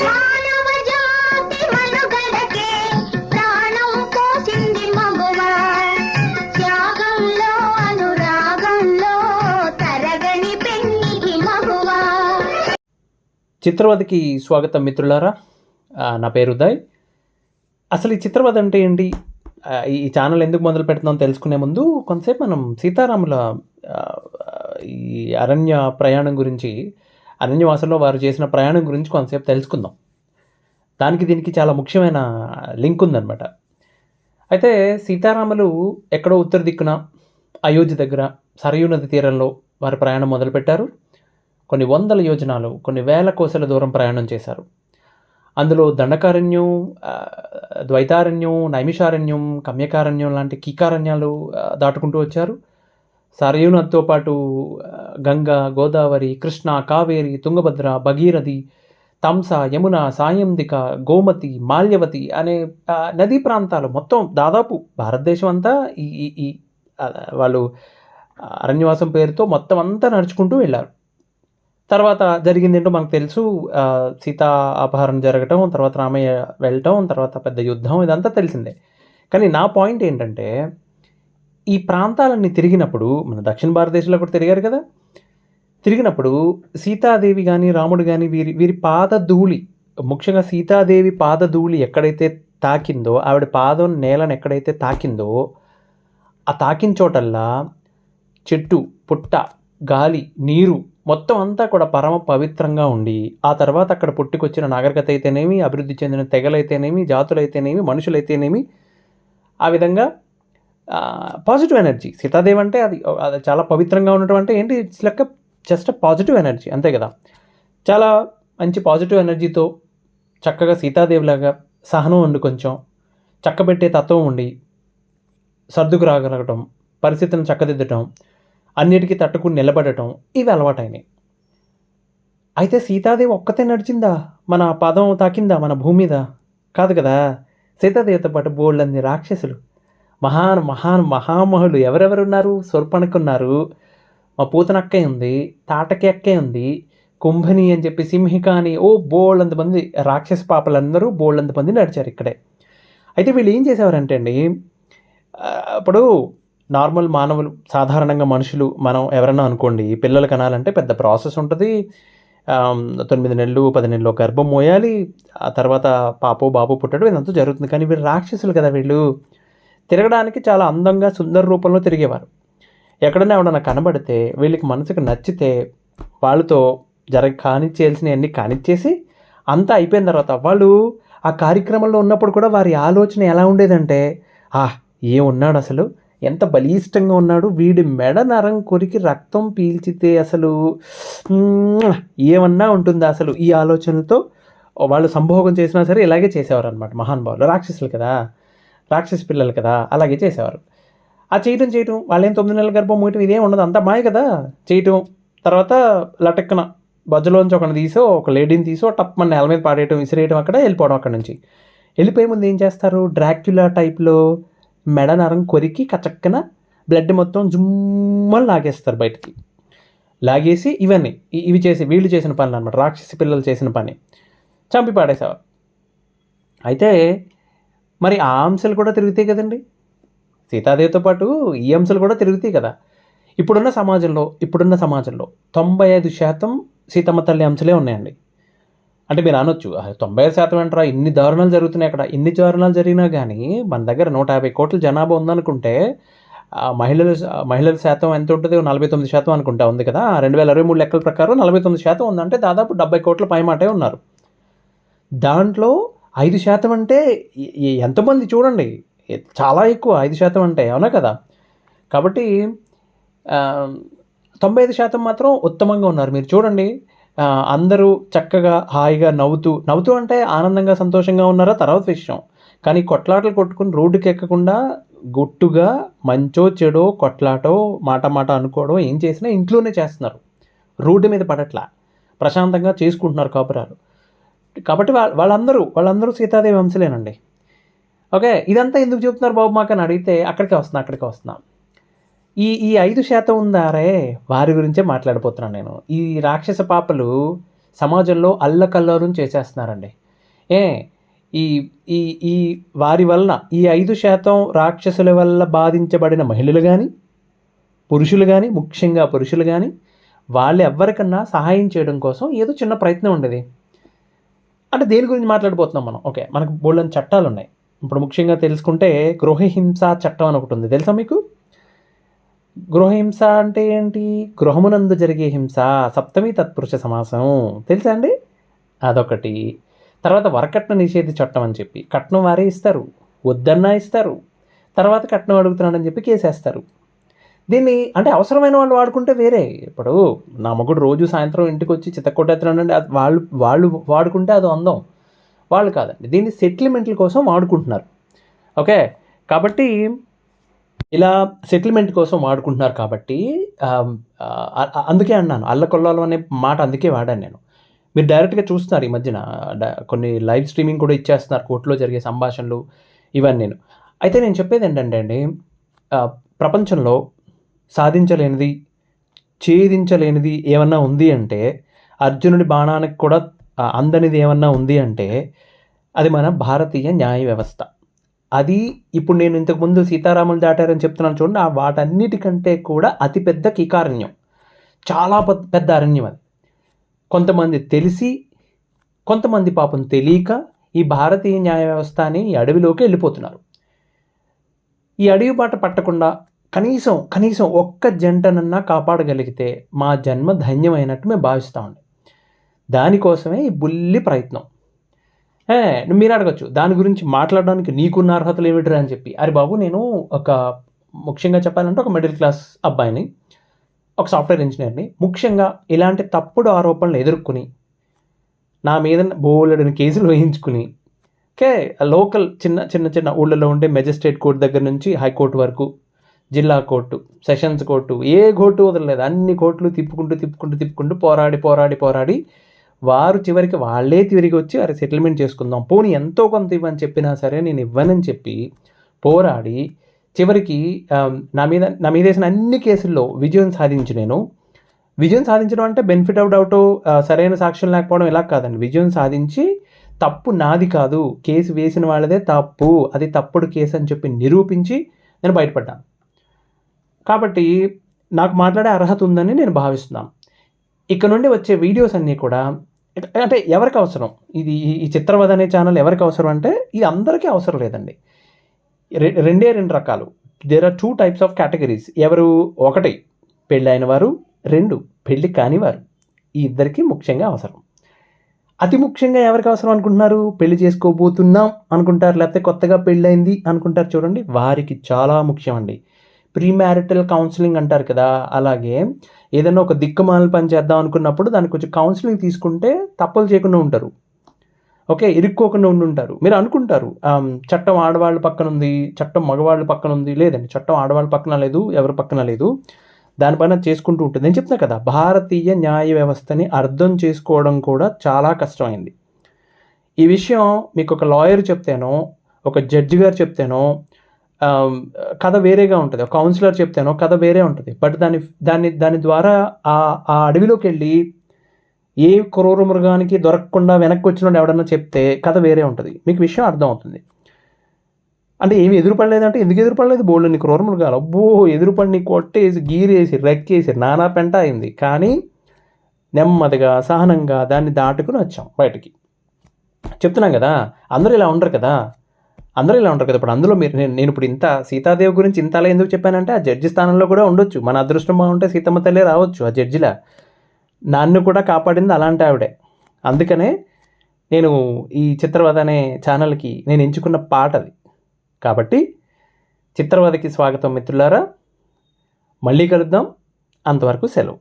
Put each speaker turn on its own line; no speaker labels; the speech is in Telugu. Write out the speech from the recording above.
మానవ జాతి మనుగడకే ప్రాణం పోసింది మగువా. త్యాగంలో అనురాగంలో తరగని పెన్నిది మగువా.
చిత్రవధకి స్వాగతం మిత్రులారా. నా పేరు ఉదయ్. అసలు ఈ చిత్రవధ అంటే ఏంటి, ఈ ఛానల్ ఎందుకు మొదలు పెడుతున్నాం తెలుసుకునే ముందు కొంతసేపు మనం సీతారాముల ఈ అరణ్య ప్రయాణం గురించి, అరణ్యవాసంలో వారు చేసిన ప్రయాణం గురించి కొంతసేపు తెలుసుకుందాం. దానికి దీనికి చాలా ముఖ్యమైన లింక్ ఉందన్నమాట. అయితే సీతారాములు ఎక్కడో ఉత్తర దిక్కున అయోధ్య దగ్గర సరయూ నది తీరంలో వారి ప్రయాణం మొదలుపెట్టారు. కొన్ని వందల యోజనాలు, కొన్ని వేల కోసల దూరం ప్రయాణం చేశారు. అందులో దండకారణ్యం, ద్వైతారణ్యం, నైమిషారణ్యం, కమ్యకారణ్యం లాంటి కీకారణ్యాలు దాటుకుంటూ వచ్చారు. సరయూ నదితో పాటు గంగ, గోదావరి, కృష్ణ, కావేరి, తుంగభద్ర, భగీరథి, తంస, యమున, సాయందిక, గోమతి, మాల్యవతి అనే నదీ ప్రాంతాలు మొత్తం దాదాపు భారతదేశం అంతా ఈ వాళ్ళు అరణ్యవాసం పేరుతో మొత్తం అంతా నడుచుకుంటూ వెళ్ళారు. తర్వాత జరిగింది ఏంటో మనకు తెలుసు. సీతా అపహరణ జరగటం, తర్వాత రామయ్య వెళ్ళటం, తర్వాత పెద్ద యుద్ధం, ఇదంతా తెలిసిందే. కానీ నా పాయింట్ ఏంటంటే, ఈ ప్రాంతాలన్నీ తిరిగినప్పుడు, మన దక్షిణ భారతదేశంలో కూడా తిరిగారు కదా, తిరిగినప్పుడు సీతాదేవి కానీ రాముడు కానీ వీరి పాదధూళి, ముఖ్యంగా సీతాదేవి పాదధూళి ఎక్కడైతే తాకిందో, ఆవిడ పాదం నేలను ఎక్కడైతే తాకిందో, ఆ తాకిన చోటల్లా చెట్టు, పుట్ట, గాలి, నీరు మొత్తం అంతా కూడా పరమ పవిత్రంగా ఉండి, ఆ తర్వాత అక్కడ పుట్టుకొచ్చిన నాగరికత అయితేనేమి, అభివృద్ధి చెందిన తెగలైతేనేమి, జాతులైతేనేమి, మనుషులైతేనేమి, ఆ విధంగా పాజిటివ్ ఎనర్జీ. సీతాదేవి అంటే అది చాలా పవిత్రంగా ఉండటం అంటే ఏంటి, it's like just positive energy, అంతే కదా. చాలా మంచి పాజిటివ్ ఎనర్జీతో చక్కగా సీతాదేవిలాగా సహనం ఉండి, కొంచెం చక్కబెట్టే తత్వం ఉండి, సర్దుకు రాగలగటం, పరిస్థితిని చక్కదిద్దటం, అన్నిటికీ తట్టుకుని నిలబడటం, ఇవి అలవాటైనాయి. అయితే సీతాదేవి ఒక్కతే నడిచిందా, మన పాదం తాకిందా మన భూమి మీద? కాదు కదా. సీతాదేవితో పాటు బోళ్ళంది రాక్షసులు, మహామహులు ఎవరెవరున్నారు? శూర్పణఖున్నారు, మా పూతనక్కే ఉంది, తాటకి అక్కే ఉంది, కుంభని అని చెప్పి, సింహిక అని, బోళ్ళంత మంది రాక్షస పాపలందరూ బోళ్ళంత మంది నడిచారు ఇక్కడే. అయితే వీళ్ళు ఏం చేసేవారంటే అండి, ఇప్పుడు నార్మల్ మానవులు, సాధారణంగా మనుషులు, మనం ఎవరన్నా అనుకోండి, పిల్లలు కనాలంటే పెద్ద ప్రాసెస్ ఉంటుంది. 9 నెలలు 10 నెలలు గర్భం మోయాలి, ఆ తర్వాత పాపో బాబు పుట్టడం, ఇదంతా జరుగుతుంది. కానీ వీళ్ళు రాక్షసులు కదా. వీళ్ళు తిరగడానికి చాలా అందంగా సుందర రూపంలో తిరిగేవారు. ఎక్కడైనా ఎవడన్నా కనబడితే, వీళ్ళకి మనసుకు నచ్చితే వాళ్ళతో కానిచ్చేయాల్సినవన్నీ కానిచ్చేసి, అంతా అయిపోయిన తర్వాత వాళ్ళు ఆ కార్యక్రమంలో ఉన్నప్పుడు కూడా వారి ఆలోచన ఎలా ఉండేదంటే, ఏమున్నాడు అసలు, ఎంత బలిష్టంగా ఉన్నాడు, వీడి మెడ నరం కొరికి రక్తం పీల్చితే అసలు ఏమన్నా ఉంటుందా అసలు, ఈ ఆలోచనలతో వాళ్ళు సంభోగం చేసినా సరే ఇలాగే చేసేవారు అనమాట మహానుభావులు. రాక్షసులు కదా, రాక్షస పిల్లలు కదా, అలాగే చేసేవారు. ఆ చేయటం వాళ్ళేం 9 నెలల గర్భం మోయటం ఇదేం ఉండదు, అంత మాయ కదా. చేయటం, తర్వాత లటక్కన బజ్జలోంచి ఒకరిని తీసో, ఒక లేడీని తీసో టప్మని నేల మీద పాడేయటం, విసిరేయటం, అక్కడ వెళ్ళిపోవడం. అక్కడ నుంచి వెళ్ళిపోయే ముందు ఏం చేస్తారు, డ్రాక్యులా టైప్లో మెడ నరం కొరికి కచక్కన బ్లడ్ మొత్తం జుమ్మని లాగేస్తారు బయటికి. లాగేసి ఇవి చేసి వీళ్ళు చేసిన పనులు అనమాట, రాక్షసి పిల్లలు చేసిన పని, చంపి పాడేసేవారు. అయితే మరి ఆ అంశాలు కూడా తిరుగుతాయి కదండి, సీతాదేవితో పాటు ఈ అంశాలు కూడా తిరుగుతాయి కదా. ఇప్పుడున్న సమాజంలో 95% సీతమ్మ తల్లి అంశాలే ఉన్నాయండి. అంటే మీరు అనొచ్చు, 95% అంటారా, ఇన్ని దారుణాలు జరుగుతున్నాయి అక్కడ. ఇన్ని దారుణాలు జరిగినా కానీ మన దగ్గర 150 కోట్ల జనాభా ఉందనుకుంటే, మహిళల శాతం ఎంత ఉంటుంది, 49% అనుకుంటా ఉంది కదా. 2023 లెక్కల ప్రకారం 49% ఉందంటే దాదాపు 70 కోట్ల పైమాటే ఉన్నారు. దాంట్లో 5% అంటే ఎంతమంది చూడండి, చాలా ఎక్కువ 5% అంటే, అవునా కదా. కాబట్టి 95% మాత్రం ఉత్తమంగా ఉన్నారు. మీరు చూడండి, అందరూ చక్కగా హాయిగా నవ్వుతూ అంటే ఆనందంగా సంతోషంగా ఉన్నారా తర్వాత విషయం. కానీ కొట్లాటలు కొట్టుకుని రోడ్డుకి ఎక్కకుండా గుట్టుగా మంచో చెడో కొట్లాటో మాట అనుకోవడం ఏం చేసినా ఇంట్లోనే చేస్తున్నారు, రోడ్డు మీద పడట్లా, ప్రశాంతంగా చేసుకుంటున్నారు కాపురాలు. కాబట్టి వాళ్ళందరూ సీతాదేవి వంశలేనండి. ఓకే, ఇదంతా ఎందుకు చెప్తున్నారు బాబు మాకు అని అడిగితే అక్కడికే వస్తున్నా. ఈ 5% ఉందారే, వారి గురించే మాట్లాడిపోతున్నాను నేను. ఈ రాక్షస పాపలు సమాజంలో అల్లకల్లోలం చేసేస్తున్నారండి. ఈ ఈ ఈ వారి వలన ఈ 5% రాక్షసుల వల్ల బాధించబడిన మహిళలు కానీ, పురుషులు కానీ, ముఖ్యంగా పురుషులు కానీ, వాళ్ళు ఎవరికన్నా సహాయం చేయడం కోసం ఏదో చిన్న ప్రయత్నం ఉండేది. అంటే దేని గురించి మాట్లాడిపోతున్నాం మనం? ఓకే, మనకు బోల్డన్ని చట్టాలు ఉన్నాయి. ఇప్పుడు ముఖ్యంగా తెలుసుకుంటే గృహహింస చట్టం అని ఒకటి ఉంది, తెలుసా మీకు? గృహహింస అంటే ఏంటి? గృహమునందు జరిగే హింస, సప్తమి తత్పురుష సమాసం, తెలుసా అండి? అదొకటి. తర్వాత వరకట్న నిషేధ చట్టం అని చెప్పి, కట్నం వారే ఇస్తారు, వద్దన్నా ఇస్తారు, తర్వాత కట్నం అడుగుతున్నాడని చెప్పి కేసేస్తారు. దీన్ని అంటే అవసరమైన వాళ్ళు వాడుకుంటే వేరే. ఇప్పుడు నా మగుడు రోజు సాయంత్రం ఇంటికి వచ్చి చితక్కొట్టేస్తున్నాడంటే అది వాళ్ళు వాడుకుంటే అది అందం, వాళ్ళు కాదండి. దీన్ని సెటిల్మెంట్ల కోసం వాడుకుంటున్నారు. ఓకే, కాబట్టి ఇలా సెటిల్మెంట్ కోసం వాడుకుంటున్నారు కాబట్టి అందుకే అన్నాను అల్లకొల్లాలం అనే మాట, అందుకే వాడాను నేను. మీరు డైరెక్ట్గా చూస్తున్నారు ఈ మధ్యన కొన్ని లైవ్ స్ట్రీమింగ్ కూడా ఇచ్చేస్తున్నారు, కోర్టులో జరిగే సంభాషణలు ఇవన్నీ. అయితే నేను చెప్పేది ఏంటంటే అండి, ప్రపంచంలో సాధించలేనిది, ఛేదించలేనిది ఏమన్నా ఉంది అంటే, అర్జునుడి బాణానికి కూడా అందనిది ఏమన్నా ఉంది అంటే అది మన భారతీయ న్యాయ వ్యవస్థ. అది ఇప్పుడు నేను ఇంతకుముందు సీతారాములు దాటారని చెప్తున్నాను చూడండి, ఆ వాటన్నిటికంటే కూడా అతిపెద్ద కీకారణ్యం, చాలా పెద్ద అరణ్యం అది. కొంతమంది తెలిసి, కొంతమంది పాపం తెలియక ఈ భారతీయ న్యాయ వ్యవస్థ అని ఈ అడవిలోకి వెళ్ళిపోతున్నారు. ఈ అడవి బాట పట్టకుండా కనీసం ఒక్క జంటనన్నా కాపాడగలిగితే మా జన్మ ధన్యమైనట్టు మేము భావిస్తామండి. దానికోసమే ఈ బుల్లి ప్రయత్నం. మీరు అడగచ్చు, దాని గురించి మాట్లాడడానికి నీకున్న అర్హతలు ఏమిటిరా అని చెప్పి. అరే బాబు, నేను ముఖ్యంగా చెప్పాలంటే ఒక మిడిల్ క్లాస్ అబ్బాయిని, ఒక సాఫ్ట్వేర్ ఇంజనీర్ని. ముఖ్యంగా ఇలాంటి తప్పుడు ఆరోపణలు ఎదుర్కొని నా మీద బోలెడని కేసులు వేయించుకుని, లోకల్ చిన్న ఊళ్ళలో ఉండే మెజిస్ట్రేట్ కోర్టు దగ్గర నుంచి హైకోర్టు వరకు, జిల్లా కోర్టు, సెషన్స్ కోర్టు, ఏ కోర్టు వదలలేదు, అన్ని కోర్టులు తిప్పుకుంటూ పోరాడి వారు చివరికి వాళ్ళే తిరిగి వచ్చి అరే సెటిల్మెంట్ చేసుకుందాం, పోనీ ఎంతో కొంత ఇవ్వని చెప్పినా సరే నేను ఇవ్వనని చెప్పి పోరాడి చివరికి నా మీద వేసిన అన్ని కేసుల్లో విజయం సాధించడం అంటే బెనిఫిట్ ఆఫ్ డౌట్, సరైన సాక్ష్యం లేకపోవడం ఇలా కాదండి. విజయం సాధించి తప్పు నాది కాదు, కేసు వేసిన వాళ్ళదే తప్పు, అది తప్పుడు కేసు అని చెప్పి నిరూపించి నేను బయటపడ్డాను. కాబట్టి నాకు మాట్లాడే అర్హత ఉందని నేను భావిస్తున్నాను. ఇక్కడ నుండి వచ్చే వీడియోస్ అన్నీ కూడా అంటే ఎవరికి అవసరం? ఈ చిత్రవద అనే ఛానల్ ఎవరికి అవసరం అంటే, ఇది అందరికీ అవసరం లేదండి. రెండు రకాలు. There are 2 types of categories. ఎవరు? 1 పెళ్ళి అయిన వారు, 2 పెళ్ళి కానివారు. ఈ ఇద్దరికి ముఖ్యంగా అవసరం. అతి ముఖ్యంగా ఎవరికి అవసరం అనుకుంటున్నారు? పెళ్లి చేసుకోబోతున్నాం అనుకుంటారు, లేకపోతే కొత్తగా పెళ్ళయింది అనుకుంటారు చూడండి, వారికి చాలా ముఖ్యం అండి. ప్రీ మ్యారిటల్ కౌన్సిలింగ్ అంటారు కదా, అలాగే ఏదైనా ఒక దిక్కుమాల పని చేద్దాం అనుకున్నప్పుడు దానికి కొంచెం కౌన్సిలింగ్ తీసుకుంటే తప్పులు చేయకుండా ఉంటారు. ఓకే, ఇరుక్కోకుండా ఉంటారు. మీరు అనుకుంటారు చట్టం ఆడవాళ్ళ పక్కన ఉంది, చట్టం మగవాళ్ళ పక్కన ఉంది. లేదండి, చట్టం ఆడవాళ్ళ పక్కన లేదు, ఎవరి పక్కన లేదు, దానిపైన చేసుకుంటూ ఉంటుంది. నేను చెప్తున్నా కదా, భారతీయ న్యాయ వ్యవస్థని అర్థం చేసుకోవడం కూడా చాలా కష్టమైంది. ఈ విషయం మీకు ఒక లాయర్ చెప్తేనో, ఒక జడ్జి గారు చెప్తేనో కథ వేరేగా ఉంటుంది, ఒక కౌన్సిలర్ చెప్తేనో కథ వేరే ఉంటుంది. బట్ దాని ద్వారా ఆ అడవిలోకి వెళ్ళి ఏ క్రూర మృగానికి దొరకకుండా వెనక్కి వచ్చినట్టు ఎవడన్నా చెప్తే కథ వేరే ఉంటుంది. మీకు విషయం అర్థం అవుతుంది. అంటే ఏమి ఎదురుపడలేదంటే ఎందుకు ఎదురుపడలేదు? బోల్డ్ని క్రూర మృగాలు, అబ్బో ఎదురుపడిని కొట్టేసి గీరేసి రెక్కేసి నానా పెంట అయింది. కానీ నెమ్మదిగా సహనంగా దాన్ని దాటుకుని వచ్చాం బయటికి. చెప్తున్నాం కదా, అందరూ ఇలా ఉండరు కదా. ఇప్పుడు అందులో నేను ఇప్పుడు ఇంత సీతాదేవి గురించి ఇంత అలా ఎందుకు చెప్పానంటే, ఆ జడ్జి స్థానంలో కూడా ఉండొచ్చు. మన అదృష్టం బాగుంటే సీతమ్మ తల్లే రావచ్చు ఆ జడ్జిలా. నన్ను కూడా కాపాడింది అలాంటి ఆవిడే. అందుకనే నేను ఈ చిత్రవద అనే ఛానల్కి నేను ఎంచుకున్న పాట అది. కాబట్టి చిత్రవదకి స్వాగతం మిత్రులారా, మళ్ళీ కలుద్దాం. అంతవరకు సెలవు.